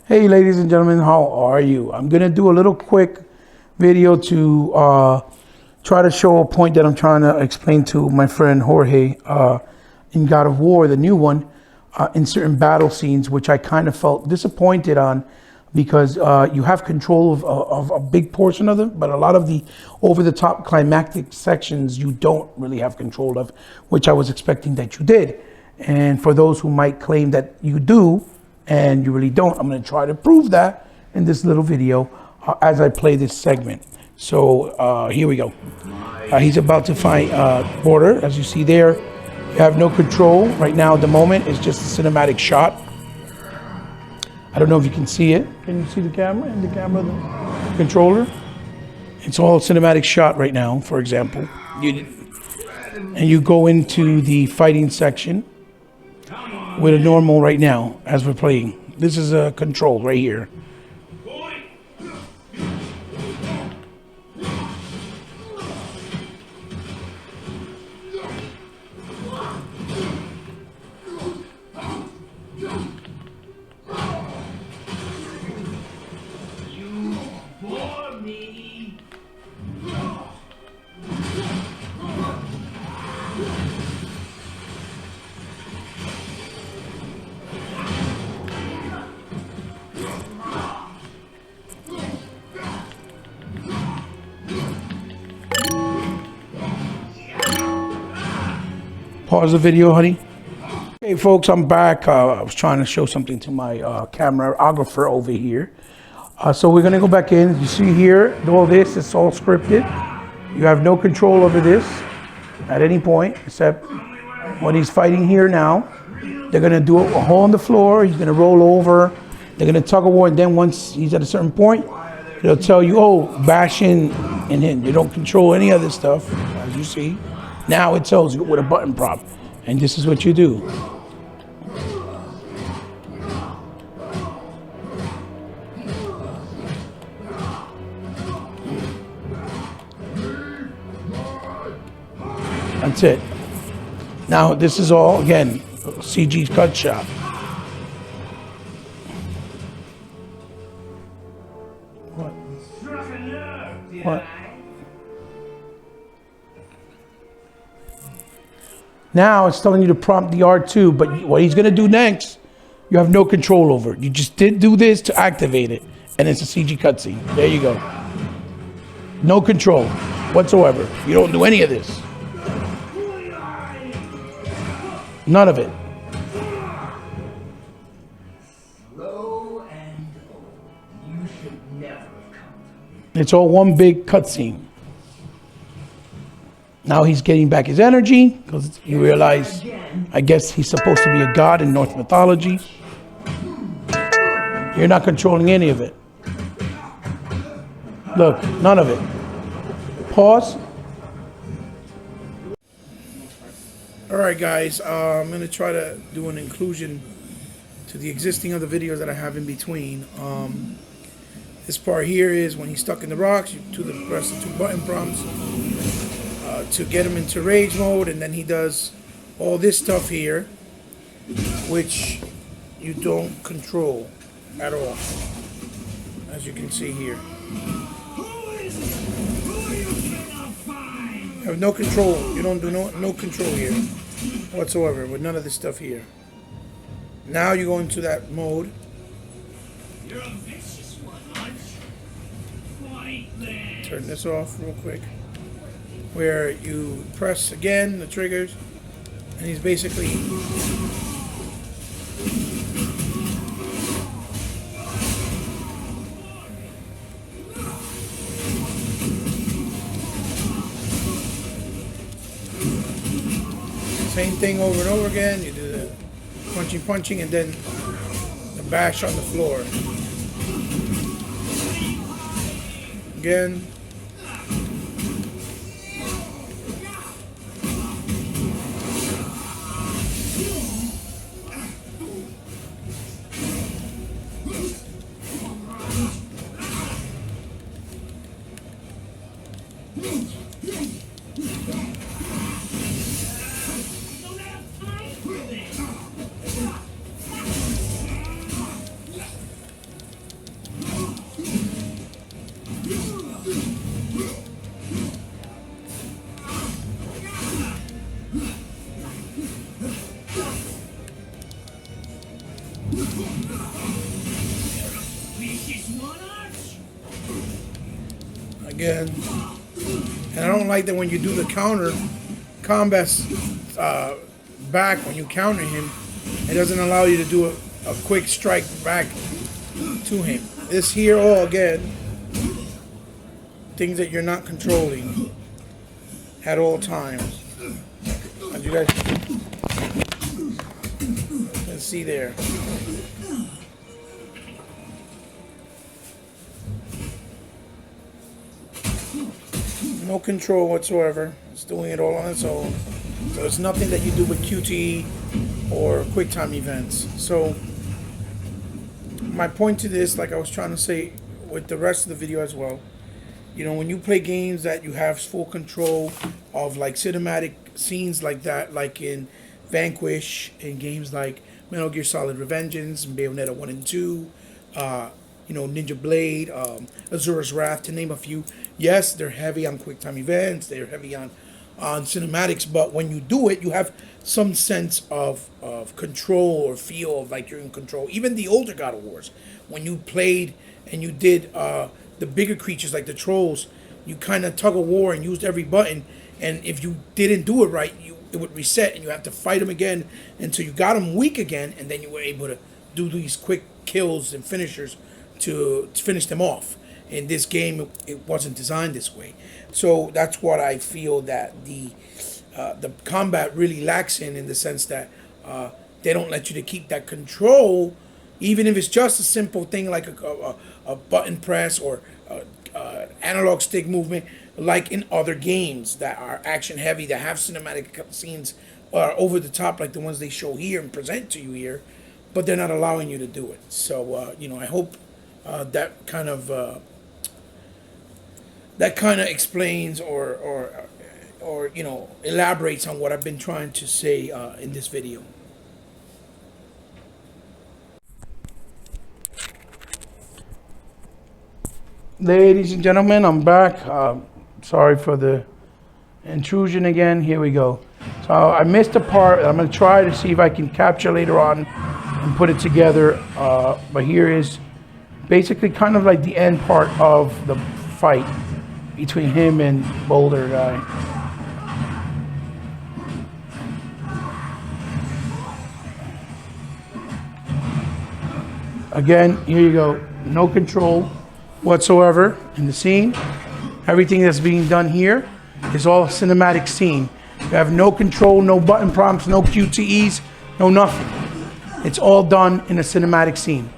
Hey ladies and gentlemen, how are you? I'm gonna do a little quick video to try to show a point that I'm trying to explain to my friend Jorge in God of War, the new one, in certain battle scenes, which I kind of felt disappointed on because you have control of a big portion of them, but a lot of the over-the-top climactic sections you don't really have control of, which I was expecting that you did. And for those who might claim that you do, and you really don't, I'm going to try to prove that in this little video as I play this segment. So here we go. He's about to fight Border, as you see there. You have no control right now at the moment. It's just a cinematic shot. I don't know if you can see it. Can you see the camera and the camera, the controller? It's all cinematic shot right now, for example. And you go into the fighting section with a normal right now as we're playing. This is a control right here. Pause the video, honey. Hey folks, I'm back. I was trying to show something to my cameraographer over here. So we're gonna go back in. You see here, all this is all scripted. You have no control over this at any point, except when he's fighting here now. They're gonna do a hole in the floor, he's gonna roll over, they're gonna tug of war, and then once he's at a certain point, they'll tell you, oh, bash in, and then you don't control any of this stuff, as you see. Now it tells you with a button prop, and this is what you do. That's it. Now this is all, again, CG cut shot. What? What? Now it's telling you to prompt the R2, but what he's gonna do next, you have no control over. You just did do this to activate it, and it's a CG cutscene. There you go. No control whatsoever. You don't do any of this. None of it. Slow and old. You should never have come. It's all one big cutscene. Now he's getting back his energy because you realize, I guess he's supposed to be a god in Norse mythology. You're not controlling any of it. Look, none of it. Pause. All right, guys, I'm going to try to do an inclusion to the existing other videos that I have in between. This part here is when he's stuck in the rocks, you press the two button prompts to get him into rage mode, and then he does all this stuff here, which you don't control at all, as you can see here. You have no control. You don't do no control here whatsoever with none of this stuff here. Now you go into that mode. You're a vicious one, Quite there. Turn this off real quick. Where you press again the triggers, and he's basically same thing over and over again. You do the punching, and then the bash on the floor. Again. Vicious monarch? Again. And I don't like that when you do the counter, combat's back when you counter him, it doesn't allow you to do a quick strike back to him. This here, all again, things that you're not controlling at all times. As you guys can see there. No control whatsoever. It's doing it all on its own. So it's nothing that you do with QTE or QuickTime events. So my point to this, like I was trying to say with the rest of the video as well, you know, when you play games that you have full control of, like cinematic scenes like that, like in Vanquish, in games like Metal Gear Solid Revengeance and Bayonetta 1 and 2, you know, Ninja Blade, Azura's Wrath, to name a few. Yes, they're heavy on QuickTime events, they're heavy on cinematics, but when you do it, you have some sense of control or feel of like you're in control. Even the older God of Wars, when you played and you did the bigger creatures like the trolls, you kind of tug of war and used every button, and if you didn't do it right, it would reset and you have to fight them again until you got them weak again, and then you were able to do these quick kills and finishers to finish them off. In this game, it wasn't designed this way. So that's what I feel that the combat really lacks in the sense that they don't let you to keep that control, even if it's just a simple thing like a button press or analog stick movement, like in other games that are action heavy, that have cinematic scenes or over the top like the ones they show here and present to you here, but they're not allowing you to do it. So you know, I hope that kind of explains or you know, elaborates on what I've been trying to say in this video. Ladies and gentlemen, I'm back. Sorry for the intrusion again. Here we go. So I missed a part. I'm going to try to see if I can capture later on and put it together. But here is basically kind of like the end part of the fight between him and Boulder guy. Again, here you go. No control whatsoever in the scene. Everything that's being done here is all cinematic scene. You have no control, no button prompts, no QTEs, no nothing. It's all done in a cinematic scene.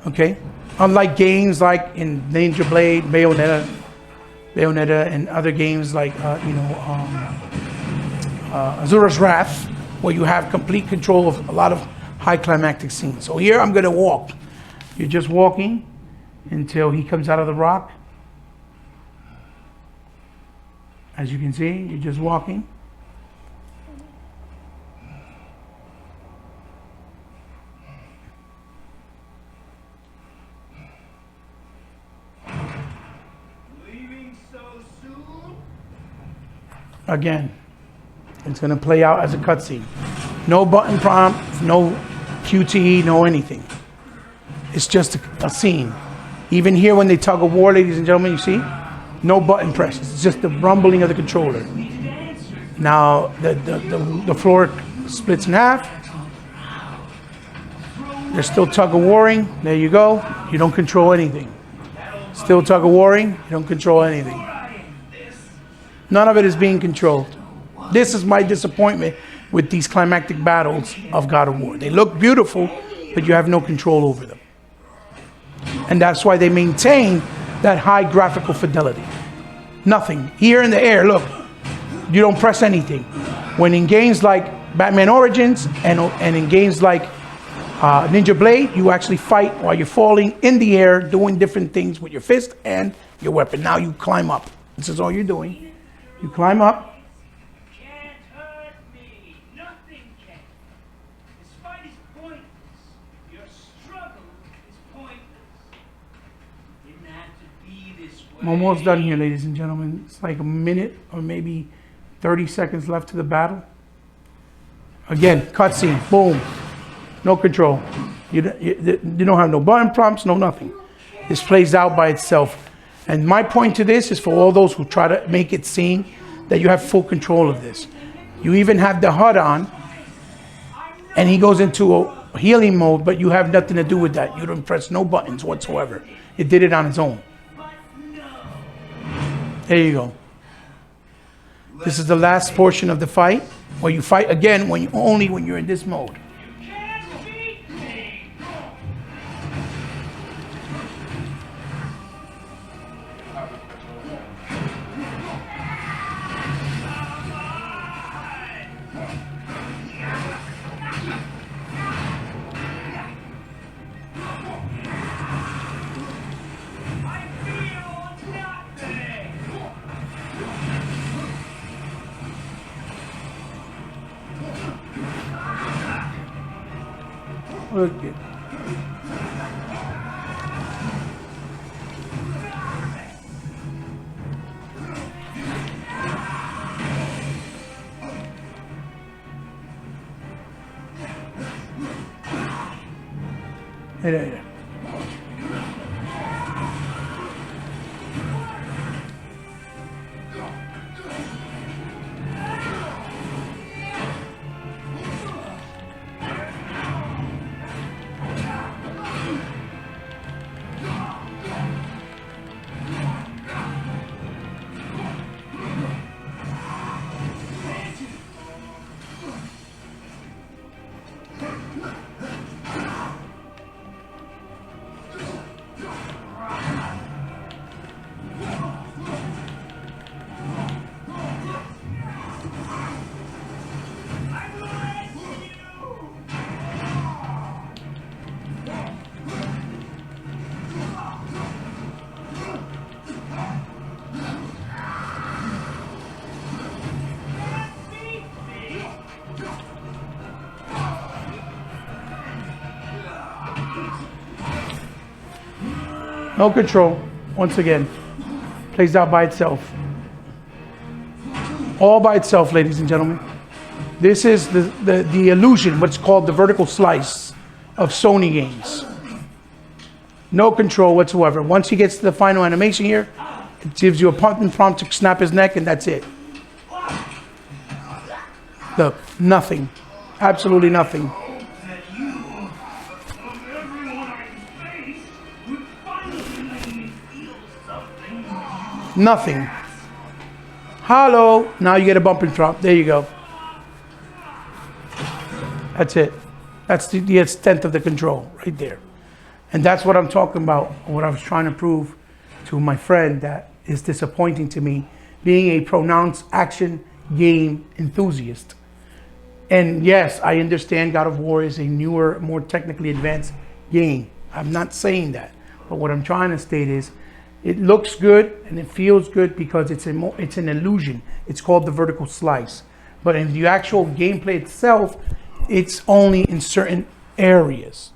Okay? Unlike games like in Ninja Blade, Bayonetta, and other games like Azura's Wrath, where you have complete control of a lot of high climactic scenes. So here I'm gonna walk. You're just walking until he comes out of the rock. As you can see, you're just walking. Leaving so soon? Again, it's going to play out as a cutscene. No button prompt, no QTE, no anything. It's just a scene. Even here when they tug of war, ladies and gentlemen, you see? No button presses. It's just the rumbling of the controller. Now the floor splits in half. There's still tug of warring. There you go. You don't control anything. Still tug of warring. You don't control anything. None of it is being controlled. This is my disappointment with these climactic battles of God of War. They look beautiful, but you have no control over them. And that's why they maintain that high graphical fidelity. Nothing. Here in the air, look, you don't press anything. When in games like Batman Origins and in games like Ninja Blade, you actually fight while you're falling in the air, doing different things with your fist and your weapon. Now you climb up. This is all you're doing. You climb up. Can't hurt me. Nothing can. This fight is pointless. Your struggle is pointless. It didn't have to be this way. I'm almost done here, ladies and gentlemen. It's like a minute or maybe 30 seconds left to the battle. Again, cutscene, boom. No control. You don't have no button prompts, no nothing. This plays out by itself. And my point to this is for all those who try to make it seem that you have full control of this. You even have the HUD on, and he goes into a healing mode, but you have nothing to do with that. You don't press no buttons whatsoever. It did it on its own. There you go. This is the last portion of the fight, where you fight again only when you're in this mode. Can't beat me. I feel nothing. Okay. There. No control. Once again, plays out by itself. All by itself, ladies and gentlemen. This is the illusion, what's called the vertical slice of Sony games. No control whatsoever. Once he gets to the final animation here, it gives you a button prompt to snap his neck, and that's it. Look, nothing. Absolutely nothing. That you, of everyone I face, would finally make me feel something. Nothing. Hello. Now you get a bump and drop. There you go. That's it. That's the extent of the control right there. And that's what I'm talking about, what I was trying to prove to my friend that is disappointing to me, being a pronounced action game enthusiast. And yes, I understand God of War is a newer, more technically advanced game. I'm not saying that. But what I'm trying to state is, it looks good and it feels good because it's an illusion. It's called the vertical slice. But in the actual gameplay itself, it's only in certain areas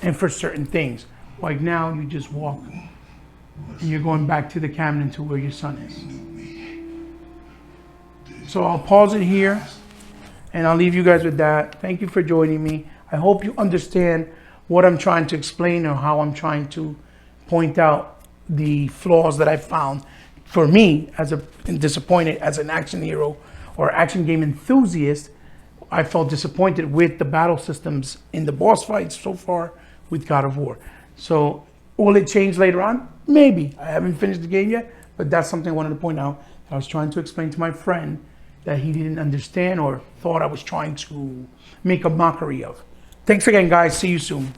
and for certain things. Like now, you just walk and you're going back to the cabin to where your son is. So I'll pause it here and I'll leave you guys with that. Thank you for joining me. I hope you understand what I'm trying to explain or how I'm trying to point out the flaws that I found. For me, as disappointed as an action hero or action game enthusiast, I felt disappointed with the battle systems in the boss fights so far with God of War. So will it change later on? Maybe. I haven't finished the game yet, but that's something I wanted to point out. I was trying to explain to my friend that he didn't understand or thought I was trying to make a mockery of. Thanks again, guys. See you soon.